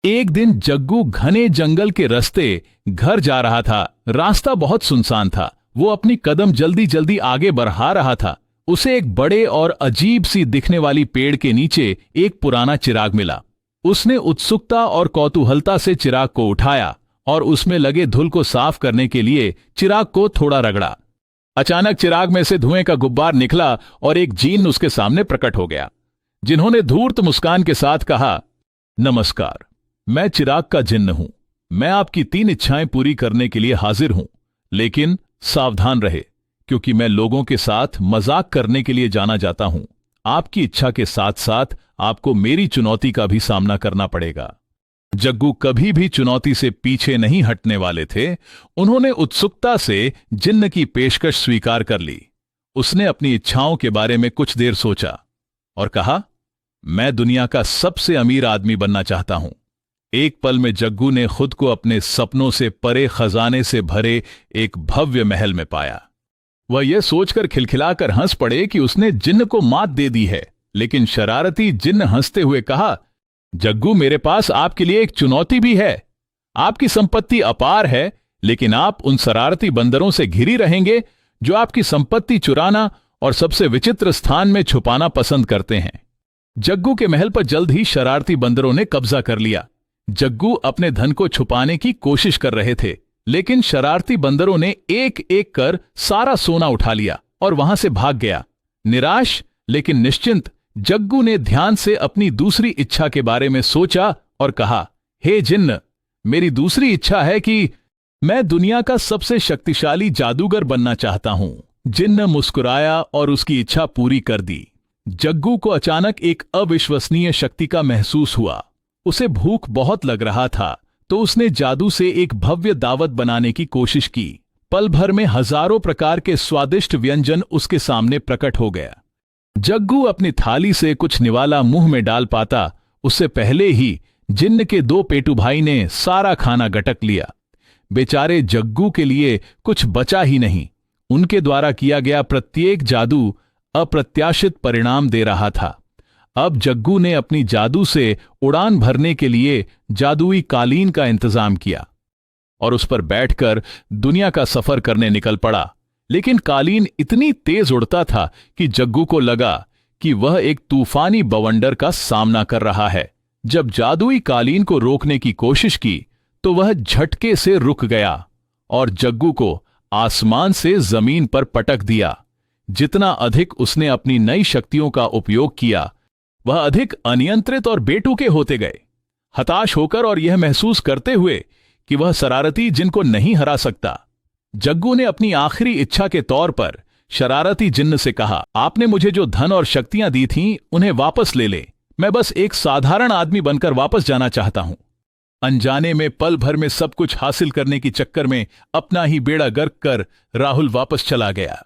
एक दिन जग्गू घने जंगल के रास्ते घर जा रहा था। रास्ता बहुत सुनसान था। वो अपनी कदम जल्दी जल्दी आगे बढ़ा रहा था। उसे एक बड़े और अजीब सी दिखने वाली पेड़ के नीचे एक पुराना चिराग मिला। उसने उत्सुकता और कौतूहलता से चिराग को उठाया और उसमें लगे धूल को साफ करने के लिए चिराग को थोड़ा रगड़ा। अचानक चिराग में से धुएं का गुब्बार निकला और एक जीन उसके सामने प्रकट हो गया, जिन्होंने धूर्त मुस्कान के साथ कहा, नमस्कार, मैं चिराग का जिन्न हूं। मैं आपकी 3 इच्छाएं पूरी करने के लिए हाजिर हूं, लेकिन सावधान रहे, क्योंकि मैं लोगों के साथ मजाक करने के लिए जाना जाता हूं। आपकी इच्छा के साथ साथ आपको मेरी चुनौती का भी सामना करना पड़ेगा। जग्गू कभी भी चुनौती से पीछे नहीं हटने वाले थे। उन्होंने उत्सुकता से जिन्न की पेशकश स्वीकार कर ली। उसने अपनी इच्छाओं के बारे में कुछ देर सोचा और कहा, मैं दुनिया का सबसे अमीर आदमी बनना चाहता हूं। एक पल में जग्गू ने खुद को अपने सपनों से परे खजाने से भरे एक भव्य महल में पाया। वह यह सोचकर खिलखिलाकर हंस पड़े कि उसने जिन्न को मात दे दी है। लेकिन शरारती जिन्न हंसते हुए कहा, जग्गू, मेरे पास आपके लिए एक चुनौती भी है। आपकी संपत्ति अपार है, लेकिन आप उन शरारती बंदरों से घिरी रहेंगे जो आपकी संपत्ति चुराना और सबसे विचित्र स्थान में छुपाना पसंद करते हैं। जग्गू के महल पर जल्द ही शरारती बंदरों ने कब्जा कर लिया। जग्गू अपने धन को छुपाने की कोशिश कर रहे थे, लेकिन शरारती बंदरों ने एक एक कर सारा सोना उठा लिया और वहां से भाग गया। निराश लेकिन निश्चिंत, जग्गू ने ध्यान से अपनी दूसरी इच्छा के बारे में सोचा और कहा, हे जिन्न, मेरी दूसरी इच्छा है कि मैं दुनिया का सबसे शक्तिशाली जादूगर बनना चाहता हूं। जिन्न मुस्कुराया और उसकी इच्छा पूरी कर दी। जग्गू को अचानक एक अविश्वसनीय शक्ति का महसूस हुआ। उसे भूख बहुत लग रहा था, तो उसने जादू से एक भव्य दावत बनाने की कोशिश की। पल भर में हजारों प्रकार के स्वादिष्ट व्यंजन उसके सामने प्रकट हो गया। जग्गू अपनी थाली से कुछ निवाला मुंह में डाल पाता, उससे पहले ही जिन्न के 2 पेटू भाई ने सारा खाना गटक लिया। बेचारे जग्गू के लिए कुछ बचा ही नहीं। उनके द्वारा किया गया प्रत्येक जादू अप्रत्याशित परिणाम दे रहा था। अब जग्गू ने अपनी जादू से उड़ान भरने के लिए जादुई कालीन का इंतजाम किया और उस पर बैठकर दुनिया का सफर करने निकल पड़ा। लेकिन कालीन इतनी तेज उड़ता था कि जग्गू को लगा कि वह एक तूफानी बवंडर का सामना कर रहा है। जब जादुई कालीन को रोकने की कोशिश की तो वह झटके से रुक गया और जग्गू को आसमान से जमीन पर पटक दिया। जितना अधिक उसने अपनी नई शक्तियों का उपयोग किया, वह अधिक अनियंत्रित और बेटुके होते गए। हताश होकर और यह महसूस करते हुए कि वह शरारती जिनको नहीं हरा सकता, जग्गू ने अपनी आखिरी इच्छा के तौर पर शरारती जिन्न से कहा, आपने मुझे जो धन और शक्तियां दी थीं, उन्हें वापस ले ले। मैं बस एक साधारण आदमी बनकर वापस जाना चाहता हूं। अनजाने में पल भर में सब कुछ हासिल करने की चक्कर में अपना ही बेड़ा गर्क कर राहुल वापस चला गया।